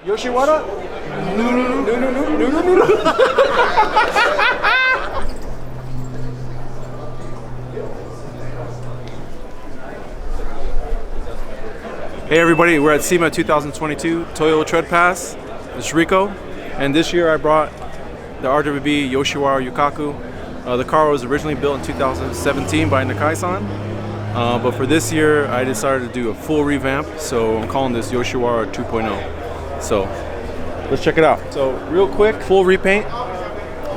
Yoshiwara? No, no, no, no, no, no, no, no. Hey everybody, we're at SEMA 2022 Toyo Tread Pass. It's Riko, and this year I brought the RWB Yoshiwara Yukaku. The car was originally built in 2017 by Nakai-san, but for this year I decided to do a full revamp, so I'm calling this Yoshiwara 2.0. So let's check it out. So real quick, full repaint.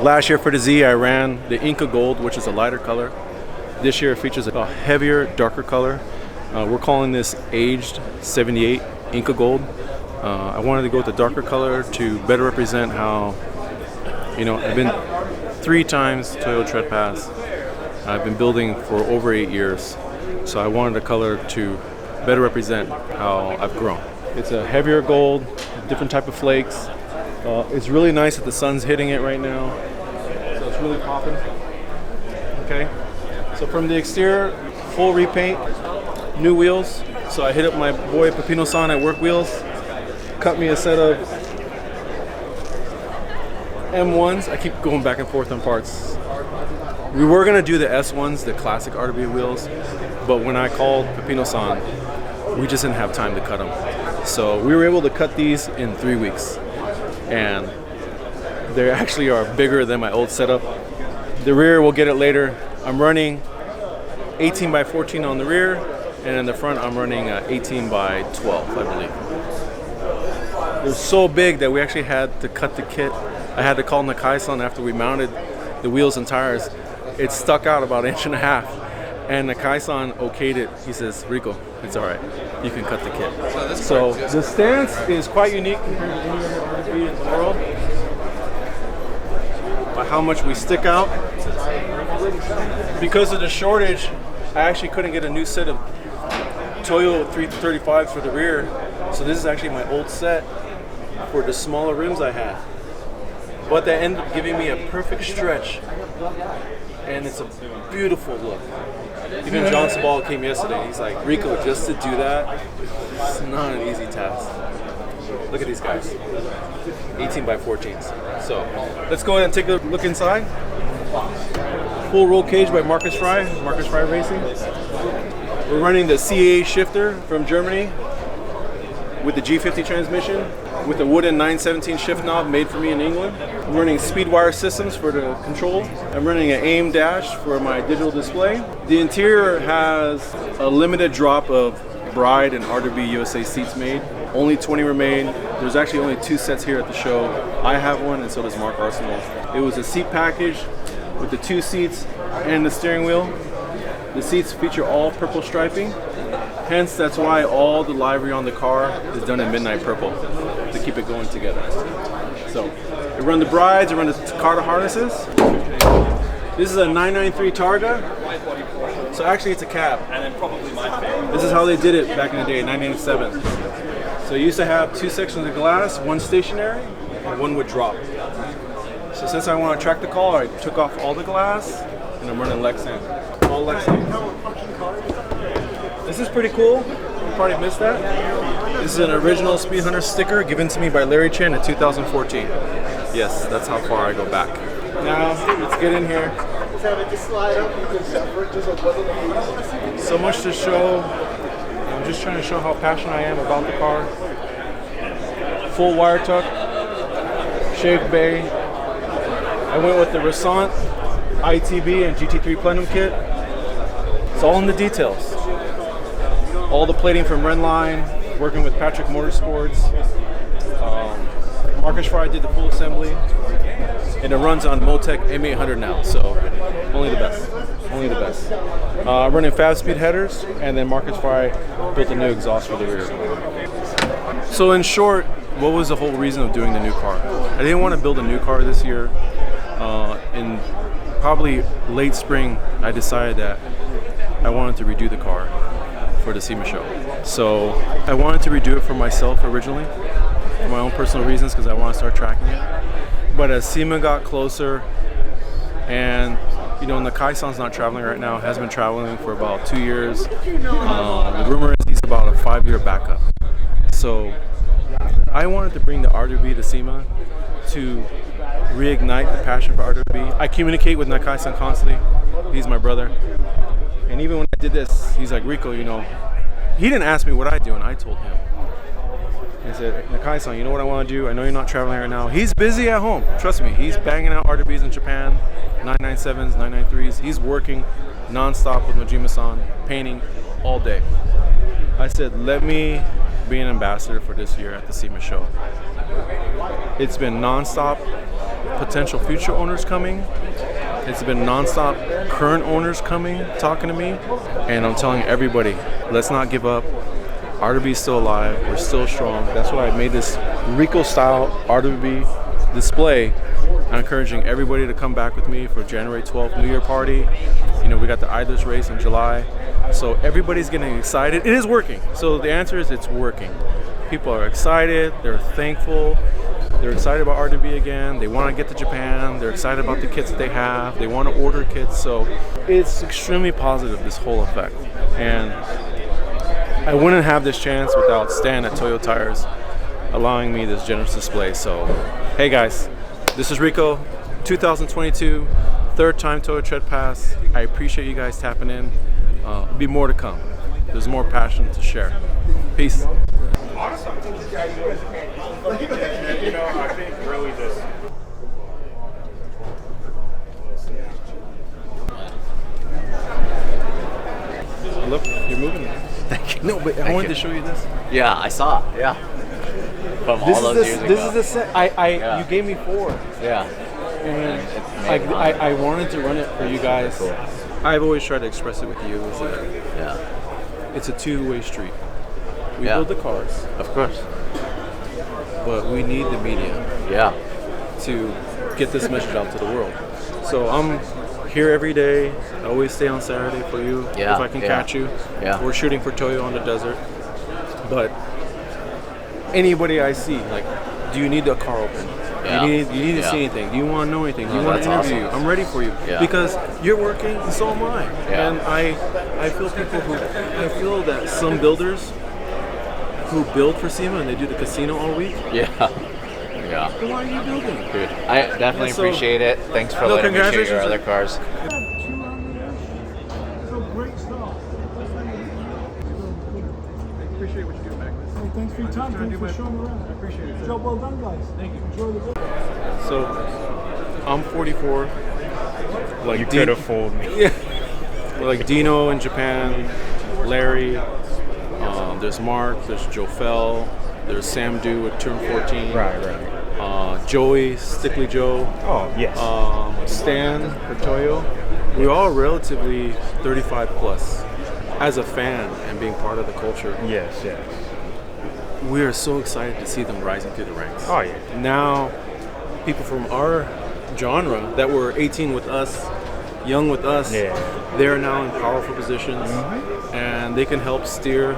Last year for the Z I ran the Inca Gold, which is a lighter color. This year it features a heavier, darker color. We're calling this Aged 78 Inca Gold. I wanted to go with the darker color to better represent how, you know, I've been 3 times Toyo Tread Pass. I've been building for over 8 years. So I wanted the color to better represent how I've grown. It's a heavier gold, different type of flakes. It's really nice that the sun's hitting it right now. So it's really popping. Okay. So from the exterior, full repaint. New wheels, so I hit up my boy Pepino-san at Work Wheels, cut me a set of M1s. I keep going back and forth on parts. We were gonna do the S1s, the classic RWB wheels, but when I called Pepino-san, we just didn't have time to cut them. So we were able to cut these in 3 weeks, and they actually are bigger than my old setup. The rear, we'll get it later. I'm running 18 by 14 on the rear, and in the front I'm running 18 by 12, I believe. They're so big that we actually had to cut the kit. I had to call Nakai-san after we mounted the wheels and tires. It stuck out about 1.5 inches, and Nakai-san okayed it. He says, Riko, it's all right, you can cut the kit. So the stance is quite unique compared to any other RWB in the world. By how much we stick out. Because of the shortage, I actually couldn't get a new set of Toyo 335s for the rear, so this is actually my old set for the smaller rims I had. But that ended up giving me a perfect stretch, and it's a beautiful look. Even John Sabal came yesterday, he's like, Riko, just to do that, it's not an easy task. Look at these guys, 18 by 14s. So let's go ahead and take a look inside. Full roll cage by Marcus Fry Racing. We're running the CA shifter from Germany with the G50 transmission with a wooden 917 shift knob made for me in England. I'm running speed wire systems for the control. I'm running an AIM dash for my digital display. The interior has a limited drop of Bride and RWB USA seats made. Only 20 remain. There's actually only 2 sets here at the show. I have one and so does Mark Arsenal. It was a seat package with the 2 seats and the steering wheel. The seats feature all purple striping, hence that's why all the livery on the car is done in midnight purple to keep it going together. So, I run the Brides, I run the Carter harnesses. This is a 993 Targa, so actually it's a cab. This is how they did it back in the day, 1987. So you used to have 2 sections of glass, one stationary, and one would drop. So since I want to track the car, I took off all the glass, and I'm running Lexan. All Lexan. This is pretty cool. You probably missed that. This is an original Speed Hunter sticker given to me by Larry Chen in 2014. Yes, that's how far I go back. Now, let's get in here. So much to show. I'm just trying to show how passionate I am about the car. Full wire tuck, shaved bay. I went with the Rassant ITB and GT3 Plenum kit. It's all in the details. All the plating from Renline, working with Patrick Motorsports. Marcus Fry did the full assembly. And it runs on Motec M800 now, so only the best. Only the best. Running fast speed headers, and then Marcus Fry built a new exhaust for the rear. So in short, what was the whole reason of doing the new car? I didn't want to build a new car this year. In probably late spring, I decided that I wanted to redo the car for the SEMA show. So I wanted to redo it for myself originally, for my own personal reasons, because I want to start tracking it. But as SEMA got closer, and you know, Nakai-san's not traveling right now, has been traveling for about 2 years. The rumor is he's about a 5-year backup. So I wanted to bring the RWB to SEMA to reignite the passion for RWB. I communicate with Nakai-san constantly. He's my brother. And even when I did this, he's like, Riko, you know, he didn't ask me what I do, and I told him. He said, Nakai-san, you know what I want to do? I know you're not traveling right now. He's busy at home. Trust me, he's banging out RWBs in Japan, 997s, 993s. He's working nonstop with Nojima-san, painting all day. I said, let me be an ambassador for this year at the SEMA show. It's been nonstop potential future owners coming. It's been nonstop current owners coming, talking to me. And I'm telling everybody, let's not give up. RWB is still alive. We're still strong. That's why I made this Riko style RWB display. I'm encouraging everybody to come back with me for January 12th New Year party. You know, we got the Idlers race in July. So everybody's getting excited. It is working. So the answer is it's working. People are excited. They're thankful. They're excited about RWB again. They want to get to Japan. They're excited about the kits that they have. They want to order kits. So it's extremely positive, this whole effect. And I wouldn't have this chance without Stan at Toyo Tires allowing me this generous display. So, hey guys, this is Riko, 2022, third time Toyo Tread Pass. I appreciate you guys tapping in. Be more to come. There's more passion to share. Peace. Awesome. You know, I think really this. Look, you're moving. Thank you. No, but I wanted to show you this. Yeah, I saw. Yeah. From This all is those years ago. this is the set. You gave me 4. Yeah. And I wanted to run it for you guys. Cool. I've always tried to express it with you. Is that Yeah. it's a two-way street. We Yeah. build the cars, Of course. but we need the media Yeah. to get this message out to the world. So I'm here every day. I always stay on Saturday for you Yeah, if I can yeah. catch you. Yeah. We're shooting for Toyo on the desert. But anybody I see, like, do you need a car open? Yeah. You need to Yeah. see anything? Do you want to know anything? Do you Oh, want to that's interview awesome. you? I'm ready for you. Yeah. Because you're working and so am I. Yeah. And I feel I feel that some builders who build for SEMA and they do the casino all week, Yeah. Yeah. then why are you building? Dude, I definitely Yeah, so- appreciate it. Thanks for No, letting me shoot your congratulations. other cars. Appreciate what you do, Mac. Hey, thanks for your time. Thanks for showing around. I appreciate it. Job well done, guys. Thank you. Enjoy the day. So, I'm 44. Like You could have fooled me. Yeah. Like Dino in Japan, Larry. There's Mark. There's Jofel. There's Sam Du at turn 14. Right. Joey, Stickly Joe. Oh, yes. Stan for Toyo. We're all relatively 35 plus. As a fan and being part of the culture, yes. we are so excited to see them rising through the ranks. Oh, yeah. Now, people from our genre that were 18 with us, young with us, Yeah. they're now in powerful positions, and they can help steer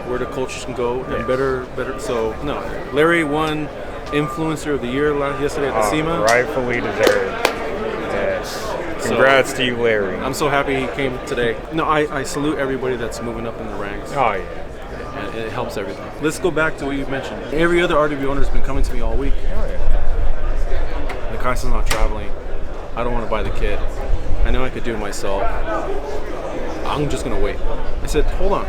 where the culture can go and better. So, no, Larry won Influencer of the Year yesterday at the SEMA. Rightfully deserved. Yes. Congrats to you, Larry. I'm so happy he came today. No, I salute everybody that's moving up in the ranks. Oh, yeah. And it helps everything. Let's go back to what you mentioned. Every other RWB owner has been coming to me all week. Oh, yeah. The Kai's not traveling. I don't want to buy the kit. I know I could do it myself. I'm just gonna wait. I said, hold on.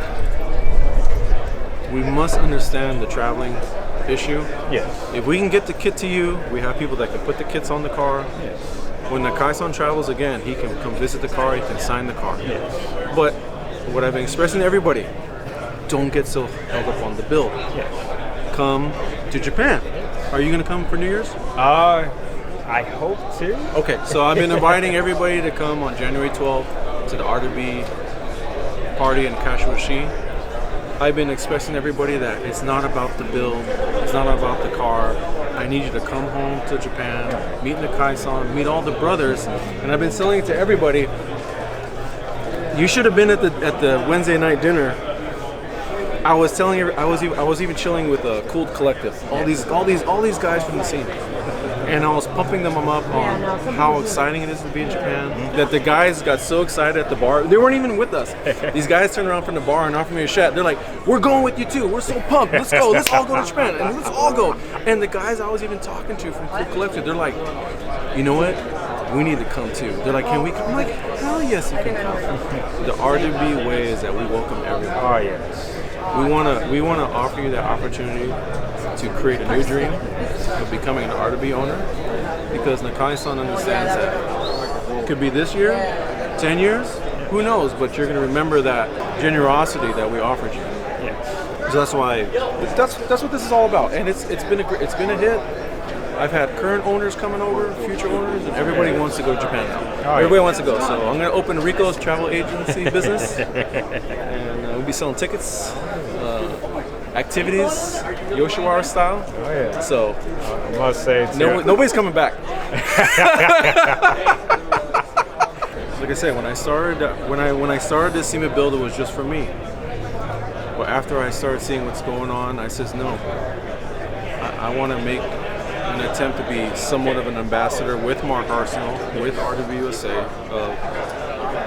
We must understand the traveling issue. Yes. If we can get the kit to you, we have people that can put the kits on the car. Yes. When Nakai-san travels again, he can come visit the car, he can sign the car. Yes. But what I've been expressing to everybody, don't get so held up on the build. Yes. Come to Japan. Are you gonna come for New Year's? I hope to. Okay, so I've been inviting everybody to come on January 12th to the RWB party in Kashiwashi. I've been expressing to everybody that it's not about the build, it's not about the car. I need you to come home to Japan, meet Nakai-san, meet all the brothers, and I've been selling it to everybody. You should have been at the Wednesday night dinner. I was telling I was even chilling with a Cool Collective. All these guys from the scene. And I was pumping them up on how exciting it is to be in Japan. That the guys got so excited at the bar. They weren't even with us. These guys turned around from the bar and offered me a shot. They're like, "We're going with you too. We're so pumped. Let's go. Let's all go to Japan. And let's all go." And the guys I was even talking to from Cool Collective, they're like, "You know what? We need to come too." They're like, "Can we come?" I'm like, "Hell yes, you can come." The RWB way is that we welcome everyone. Oh yes. We wanna offer you that opportunity to create a new dream of becoming an RWB owner, because Nakai-san understands that it could be this year, 10 years, who knows, but you're gonna remember that generosity that we offered you. Yes. So that's why that's what this is all about, and it's been a hit. I've had current owners coming over, future owners, and everybody wants to go to Japan now. Everybody wants to go, so I'm gonna open Riko's travel agency business, and we'll be selling tickets, activities, Yoshiwara style. Oh yeah. So I must say too. nobody's coming back. Like I said, when I started this SEMA build, it was just for me. But after I started seeing what's going on, I says no. I want to make an attempt to be somewhat of an ambassador with Mark Arsenal, with RWB USA.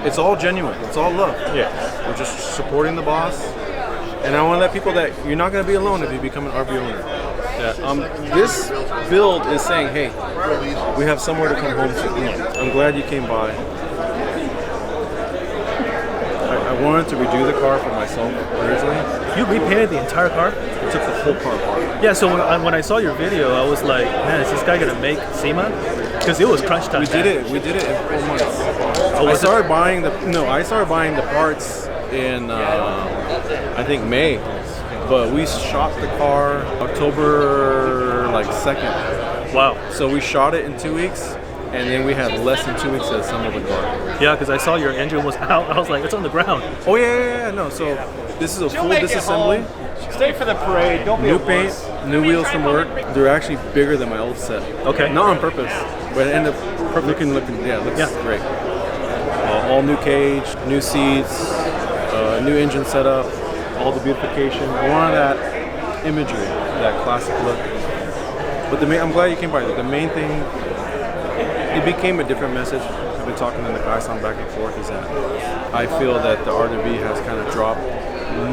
It's all genuine. It's all love. Yeah. We're just supporting the boss. And I want to let people that you're not going to be alone if you become an RV owner. That this build is saying, hey, we have somewhere to come home to. I'm glad you came by. I wanted to redo the car for myself originally. You repainted the entire car? I took the whole car apart. Yeah, so when I saw your video, I was like, man, is this guy gonna make SEMA? Because it was crunch time. We did it in 4 months. Oh, I started buying the parts in I think May, but we shot the car October 2nd. Wow. So we shot it in 2 weeks, and then we had less than 2 weeks to assemble the car. Yeah, because I saw your engine was out. I was like, it's on the ground. Oh yeah, no. So this is a full disassembly. Stay for the parade. Don't be New paint, new wheels from work. They're actually bigger than my old set. Okay. Not on purpose, but it ended up looking yeah, it looks great. All new cage, new seats, new engine setup, all the beautification. I wanted that imagery, that classic look. But I'm glad you came by. The main thing, it became a different message. I've been talking to the guys on back and forth, is that I feel that the RWB has kind of dropped,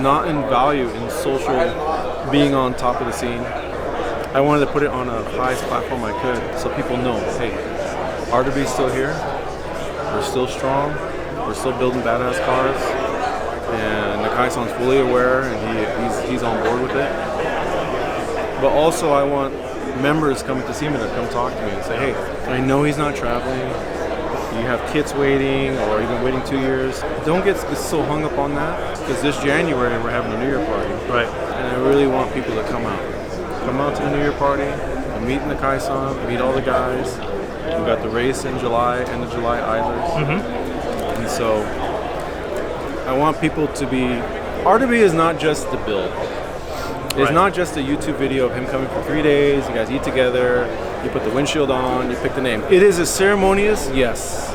not in value, in social, being on top of the scene. I wanted to put it on the highest platform I could, so people know, hey, RWB is still here, we're still strong, we're still building badass cars, and Nakai-san's fully aware, and he's on board with it. But also I want members coming to SEMA to come talk to me and say, hey, I know he's not traveling, you have kids waiting, or you've been waiting 2 years. Don't get so hung up on that, because this January we're having a New Year party. Right. And I really want people to come out. Come out to the New Year party, and meet Nakai-san, meet all the guys. We got the race in July, end of July idlers. And so I want people to be, RWB is not just the build. It's not just a YouTube video of him coming for 3 days, you guys eat together, you put the windshield on, you pick the name. It is a ceremonious, yes.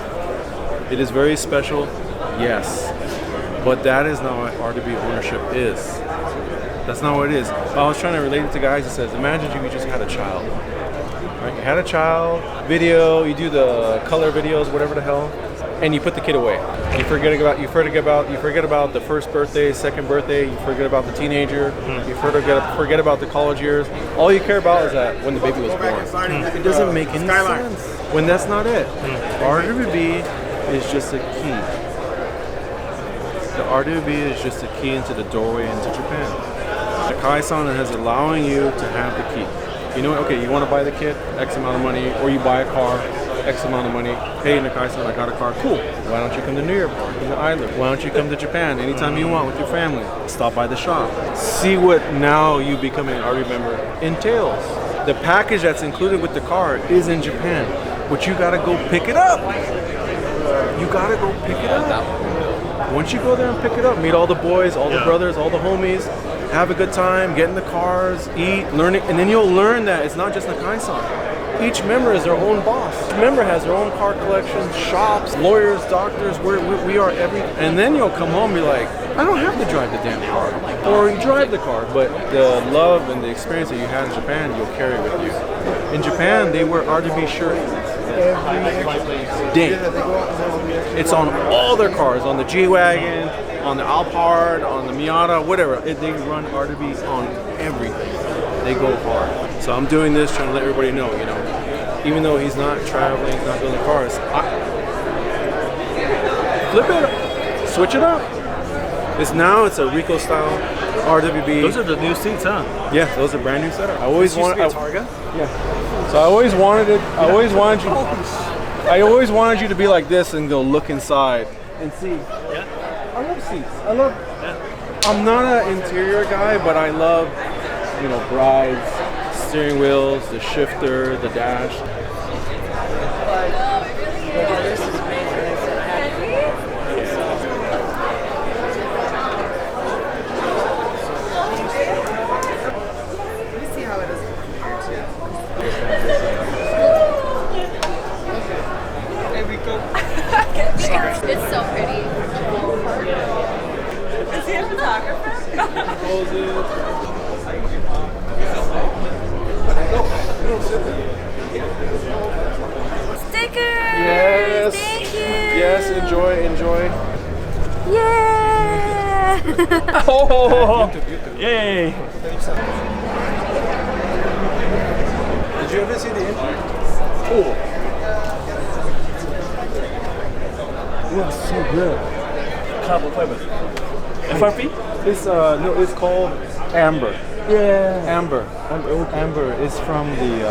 It is very special, yes. But that is not what RWB ownership is. That's not what it is. I was trying to relate it to guys that says, imagine if you just had a child. Right? You had a child, video, you do the color videos, whatever the hell, and you put the kid away. You forget about the first birthday, second birthday. You forget about the teenager. You forget about the college years. All you care about is that when the baby was born. It doesn't make any sense when that's not it. RWB is just a key. The RWB is just a key into the doorway into Japan. Nakai-san is allowing you to have the key. You know, okay, you want to buy the kit, X amount of money, or you buy a car, X amount of money. Hey, Nakai-san, I got a car. Cool. Why don't you come to New York? Come to Island. Why don't you come to Japan anytime you want with your family? Stop by the shop. See what now you becoming an RV member entails. The package that's included with the car is in Japan, but you gotta go pick it up. You gotta go pick it up. Once you go there and pick it up, meet all the boys, all the brothers, all the homies, have a good time, get in the cars, eat, learn it, and then you'll learn that it's not just Nakai-san. Each member is their own boss. Each member has their own car collection, shops, lawyers, doctors. We are every. And then you'll come home and be like, I don't have to drive the damn car, or you drive the car. But the love and the experience that you had in Japan, you'll carry with you. In Japan, they wear RWB shirts every day. It's on all their cars, on the G-Wagon, on the Alphard, on the Miata, whatever. They run RWBs on everything. They go hard. So I'm doing this, trying to let everybody know, you know, even though he's not traveling, he's not building cars, flip it, switch it up. It's a Riko style RWB. Those are the new seats, huh? Yeah, those are brand new setup. I always wanted Targa. Yeah. So I always wanted it. I always wanted you to be like this and go look inside and see. Yeah. I love seats. I'm not an interior guy, but I love, you know, brides, steering wheels, the shifter, the dash. It's so pretty. Is he a photographer? Stickers! Yes. Thank you! Yes, enjoy. Yeah! Oh! Yay! Did you ever see the engine? Oh. It looks so good. Carbon fiber. FRP? It's no, it's called Amber. Yeah. Amber. Amber is from the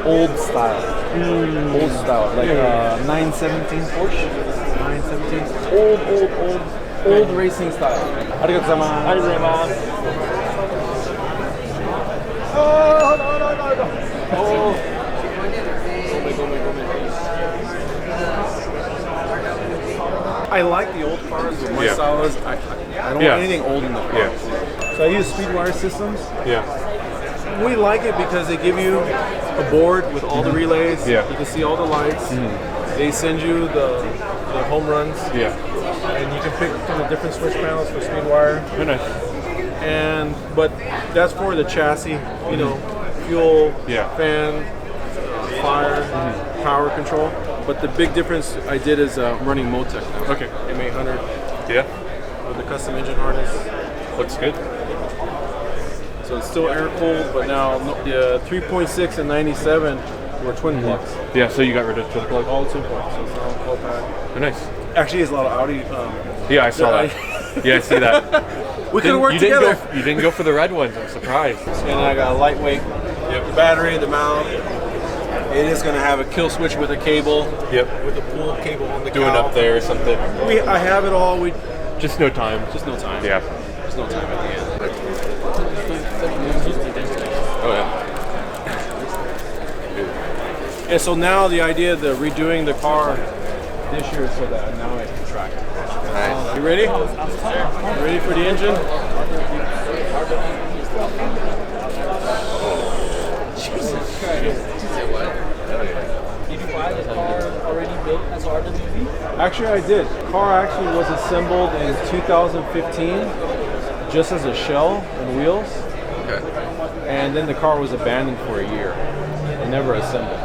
old style. Old style, like 917 Porsche. 917. Old racing style. Arigatou gozaimasu. Arigatou gozaimasu. Oh, no. Oh. I like the old cars, but my style is I don't want anything old in the car. Yeah. So I use Speedwire systems. Yeah. We like it because they give you a board with all the relays. Yeah. You can see all the lights. They send you the home runs. Yeah. And you can pick from the different switch panels for Speedwire. Very nice. But that's for the chassis, you know, fuel, fan, fire, power control. But the big difference I did is running Motec now. Okay. M800 Yeah. with the custom engine harness. Looks good. So it's still air cooled, but now the 3.6 and 97 were twin plugs. Yeah, so you got rid of twin plug? All twin plugs. So it's all cold pack. Very nice. Actually, there's a lot of Audi. Yeah, I saw that. Yeah, I see that. We could have worked together. You didn't go for the red ones. I'm surprised. And I got a lightweight battery, the mount. It is going to have a kill switch with a cable. Yep. With a pull cable on the Doing cowl. up there or something. I have it all. Just no time. Just no time. Yeah. Just no time at the end. Oh yeah. And so now the idea of redoing the car this year so that now I can track it. Nice. You ready? You ready for the engine? Did you buy the car already built as RWB? Actually, I did. The car actually was assembled in 2015 just as a shell and wheels. Okay. And then the car was abandoned for a year and never assembled.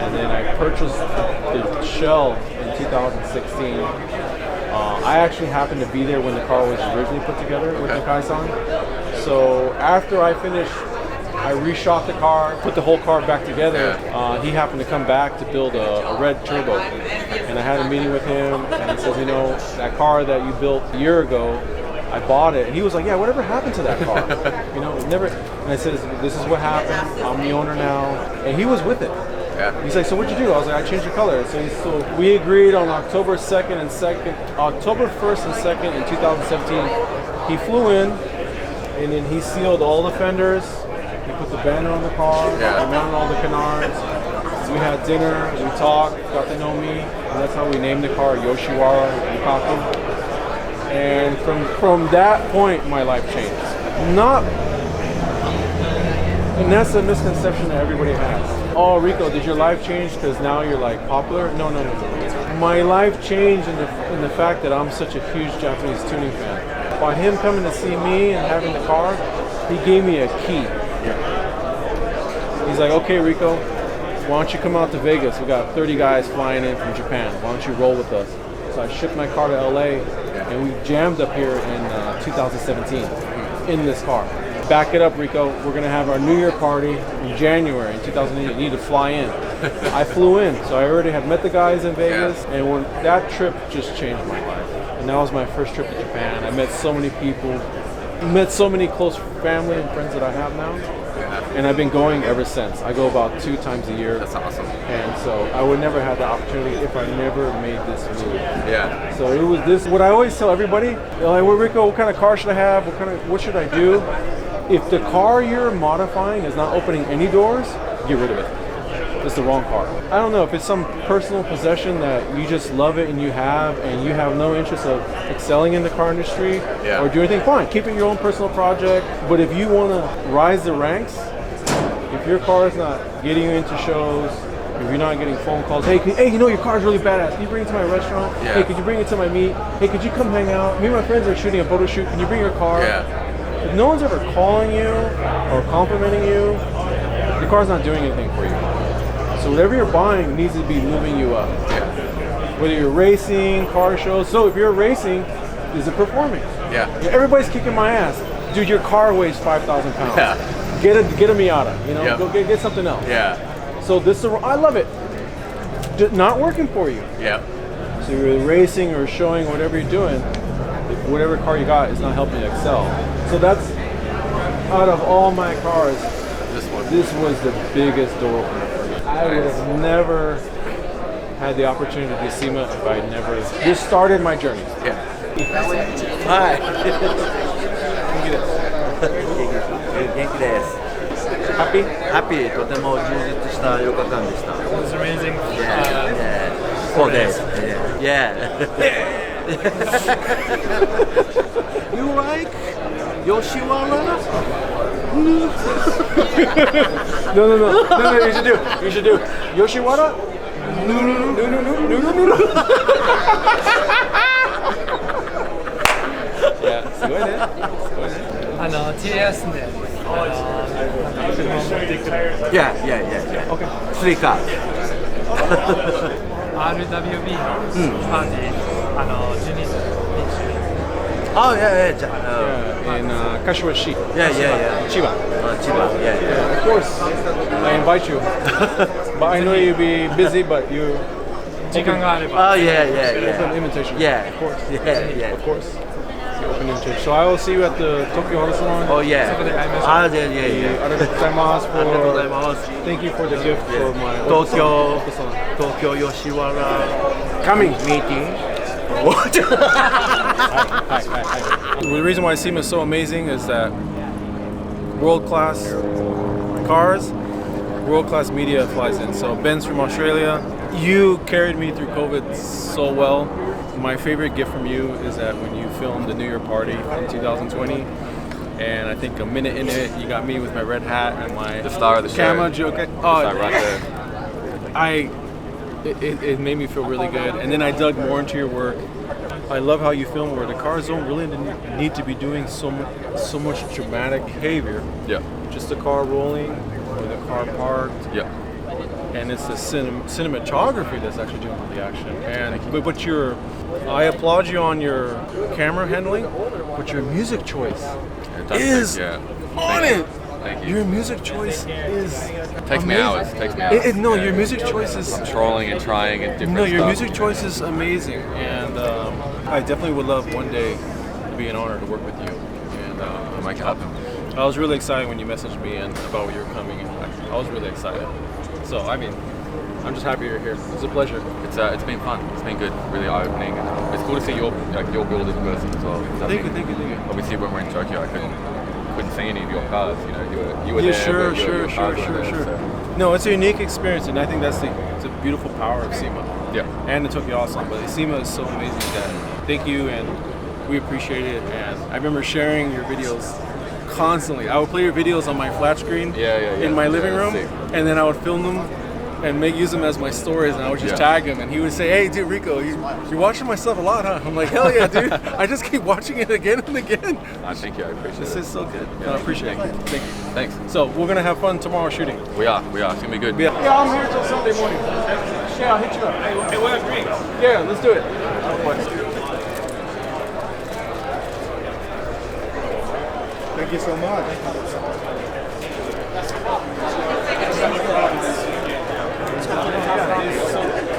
And then I purchased the shell in 2016. I actually happened to be there when the car was originally put together with Nakai-san. So after I finished, I reshot the car, put the whole car back together. He happened to come back to build a red turbo. And I had a meeting with him, and he says, you know, that car that you built a year ago, I bought it. And he was like, yeah, whatever happened to that car? You know, it never. And I said, this is what happened. I'm the owner now. And he was with it. Yeah. He's like, so what'd you do? I was like, I changed the color. So we agreed on October 1st and 2nd in 2017. He flew in, and then he sealed all the fenders. He put the banner on the car. Yeah. He mounted all the canards. We had dinner. We talked. Got to know me. And that's how we named the car Yoshiwara Yukaku. And from that point, my life changed. not, and that's a misconception that everybody has. Oh, Riko, did your life change because now you're like popular? No. My life changed in the fact that I'm such a huge Japanese tuning fan. By him coming to see me and having the car, he gave me a key. He's like, okay, Riko, why don't you come out to Vegas? We got 30 guys flying in from Japan. Why don't you roll with us? So I shipped my car to LA, and we jammed up here in 2017 in this car. Back it up, Riko. We're gonna have our New Year party in January in 2008. You need to fly in. I flew in, so I already had met the guys in Vegas, and when that trip just changed my life. And that was my first trip to Japan. I met so many people, met so many close family and friends that I have now. And I've been going ever since. I go about 2 times a year. That's awesome. And so I would never have the opportunity if I never made this move. Yeah. So it was this, what I always tell everybody, like, well, Riko, what kind of car should I have? What should I do? If the car you're modifying is not opening any doors, get rid of it. It's the wrong car. I don't know if it's some personal possession that you just love it and you have no interest of excelling in the car industry or do anything, fine. Keep it your own personal project. But if you want to rise the ranks, if your car is not getting you into shows, if you're not getting phone calls, hey, you know your car's really badass. Can you bring it to my restaurant? Yeah. Hey, could you bring it to my meet? Hey, could you come hang out? Me and my friends are shooting a photo shoot. Can you bring your car? Yeah. If no one's ever calling you or complimenting you, your car's not doing anything for you. So whatever you're buying needs to be moving you up. Whether you're racing, car shows. So if you're racing, is it performing? Yeah. Everybody's kicking my ass. Dude, your car weighs 5,000 pounds. Yeah. Get a Miata, you know? Go get something else. Yeah. So I love it. Just not working for you. Yeah. So you're racing or showing whatever you're doing, whatever car you got is not helping you excel. So that's, out of all my cars, this was the biggest door opener for me. I would have never had the opportunity to see SEMA if I never, this started my journey. Yeah. Hi. 元気です。 Happy? ハッピー、とても充実した4日間でした。 It was amazing. Yeah. 4 days. Yeah. You like Yoshiwara? No, you should do. Yoshiwara? No. いや、すごいね。TAS で、車を持っていく Yeah. Okay. 3 cars. RWB のパーティー、12日。Oh yeah. In Kashiwashi. Yeah. Chiba. Chiba. Yeah. Of course, I invite you. But I know you'll be busy, but you. 時間があれば。 Oh yeah. It's an invitation. Yeah. Of course. Yeah. Of course. Open invitation. So I will see you at the Tokyo Auto Salon. Oh yeah. そこで会いましょう。Ah, yeah. ありがとうございます for thank you for the gift for my auto salon. Tokyo Yoshiwara Coming. meeting. Hi. The reason why SEMA is so amazing is that world-class cars, world-class media flies in. So Ben's from Australia. You carried me through COVID so well. My favorite gift from you is that when you filmed the New Year party in 2020, and I think a minute in it, you got me with my red hat and my The star of the show. camera joke. Right there. It made me feel really good, and then I dug more into your work. I love how you film where the cars don't really need to be doing so much dramatic behavior. Yeah. Just the car rolling or the car parked. Yeah. And it's the cinematography that's actually doing all the action. And but I applaud you on your camera handling, but your music choice is on it. Thank you. Your music choice is Takes me amazing. hours. Takes me hours. No, Yeah. your music choice is Trolling and trying and different no, your stuff. music choice is amazing, and I definitely would love one day to be an honor to work with you. And We'll make it happen. I was really excited when you messaged me and about you were coming, and I was really excited. So I mean, I'm just happy you're here. It's a pleasure. It's been fun. It's been good. Really eye-opening. And it's cool to see your build in person as well. Thank you. Obviously, when we're in Tokyo, I couldn't see any of your cars. You know, you were Yeah, there. sure. but your cars weren't there, so. No, it's a unique experience, and I think that's the beautiful power of SEMA. Yeah. And the Tokyo Auto Salon. But SEMA is so amazing that thank you, and we appreciate it. And I remember sharing your videos constantly. I would play your videos on my flat screen in my living room, Sick. and then I would film them and use them as my stories, and I would just tag him, and he would say, "Hey, dude, Rico, you're watching my stuff a lot, huh?" I'm like, "Hell yeah, dude! I just keep watching it again and again." Thank you, I appreciate This it. is so good. I appreciate it. Thank you. Thanks. So we're gonna have fun tomorrow shooting. We are. It's gonna be good. Yeah, I'm here till Sunday morning. Yeah, I'll hit you up. Hey, what a drink? Yeah, let's do it. Thank you so much.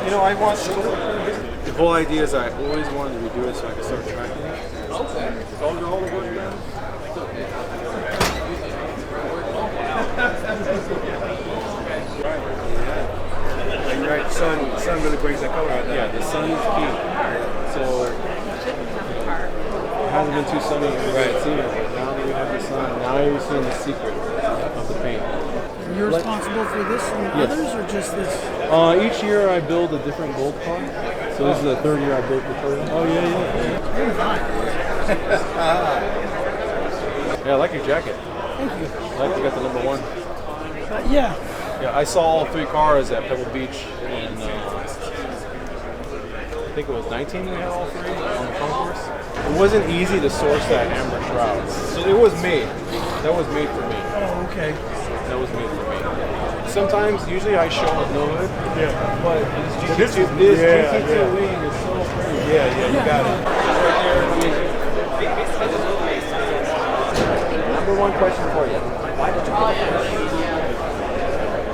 You know, I want the whole idea is I always wanted to redo it so I could start tracking it. Okay. All the work done. Right, sun really brings that color out. Yeah, the sun is key. So it hasn't been too sunny right at SEMA, but now that we have the sun, now you're seeing the secret of the paint. You're responsible for this and others, or just this? Each year I build a different gold car. So this is the third year I built the Targa. Oh yeah. Yeah, I like your jacket. Thank you. I like you got the number 1. Yeah. Yeah, I saw all 3 cars at Pebble Beach in, I think it was 19 we had all 3 on the concourse. It wasn't easy to source that amber shroud. So it was made. That was made for me. Oh, okay. That was made for me. Sometimes, usually I show up no hood. Yeah. But this GT2 wing is so pretty. Yeah, you got it. Right there. Number 1 question for you. Why did you pick it?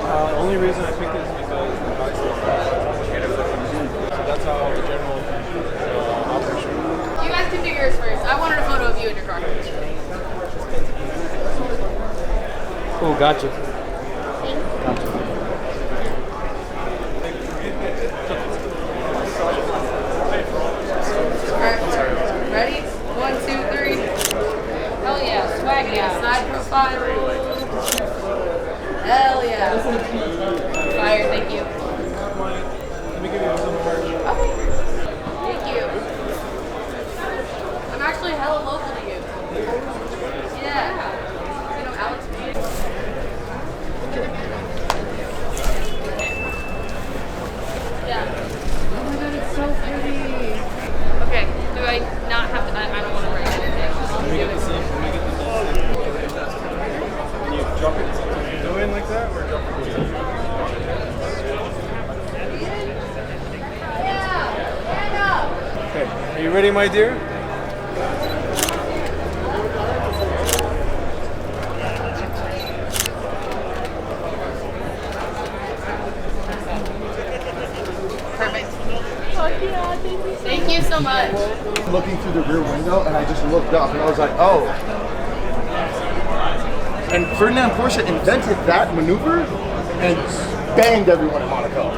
The only reason I picked it is because the price was so that's how the general operation. You guys can do yours first. I wanted a photo of you in your car. Cool, gotcha. Alright, ready? 1, 2, 3. Hell yeah, swag yeah. Side profile. Hell yeah. Fire, thank you. Let me give you some merch. Okay. Thank you. I'm actually hella local to you. Yeah. You know Alex? Yeah. Oh my god, it's so pretty. Okay, do I not have to? I don't want to write anything. Let me get the same. Can you drop it? Do it like that or drop it? Okay, are you ready, my dear? Perfect. Thank you so much. Looking through the rear window, and I just looked up, and I was like, oh. And Ferdinand Porsche invented that maneuver and banged everyone in Monaco.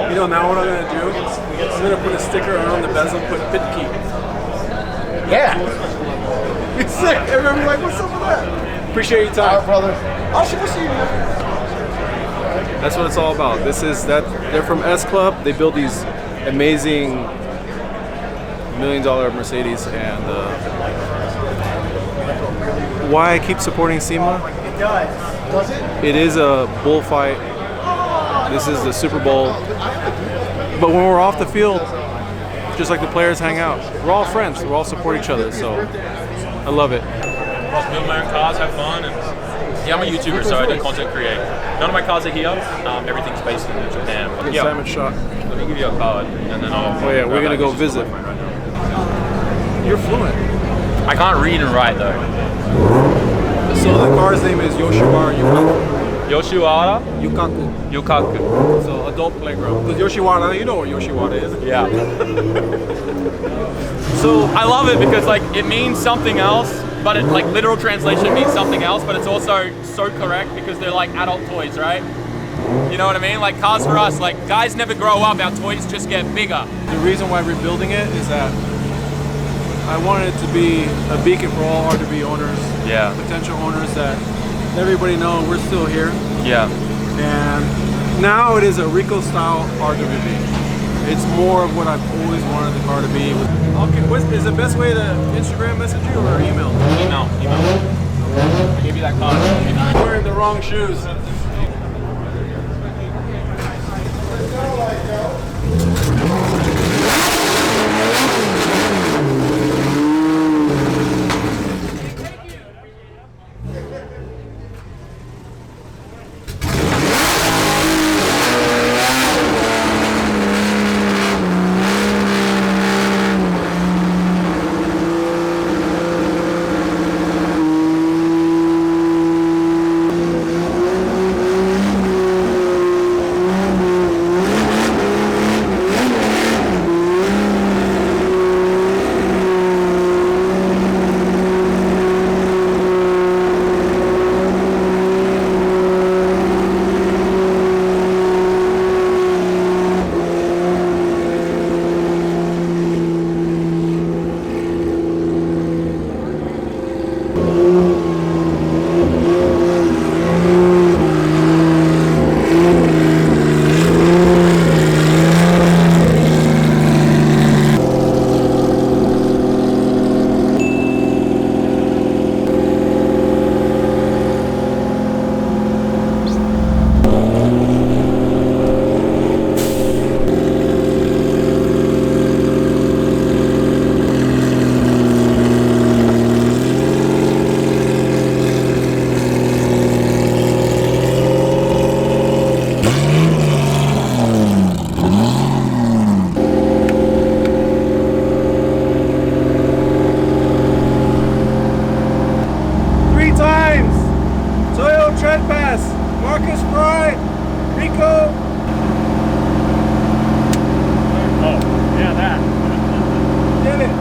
You know, now what I'm going to do? I'm going to put a sticker around the bezel, put pit key. Yeah. It's sick. Everyone's like, what's up with that? Appreciate your All time. right, brother. I'll see you. That's what it's all about. This is that. They're from S Club. They build these amazing $1 million Mercedes, and why I keep supporting SEMA? It does. Does it? It is a bullfight. This is the Super Bowl. But when we're off the field, just like the players hang out, we're all friends. We all support each other. So I love it. Build my own cars, have fun, and yeah, I'm a YouTuber, so I do content create. None of my cars are here. Everything's based in Japan. Good Simon shot. Let me give you a card, and then I'll. Oh yeah, we're gonna go visit. You're fluent. I can't read and write though. So the car's name is Yoshiwara Yoshiwara Yukaku. Yukaku. So adult playground. Because Yoshiwara, you know what Yoshiwara is. Yeah. So I love it because like it means something else, but it like literal translation means something else, but it's also so correct because they're like adult toys, right? You know what I mean? Like cars for us, like guys never grow up, our toys just get bigger. The reason why we're building it is that I wanted it to be a beacon for all RWB owners, Yeah. potential owners, that everybody know we're still here. Yeah. And now it is a Riko style RWB. It's more of what I've always wanted the car to be. Okay, is the best way to Instagram message you or email? Email. I gave you that card. You're wearing the wrong shoes. Riko. Oh, yeah, that. Get it.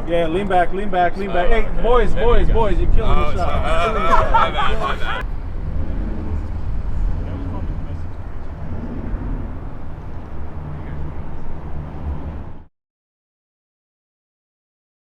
Yeah, lean back, lean back, lean back. Hey, boys, you're killing the shot. My bad.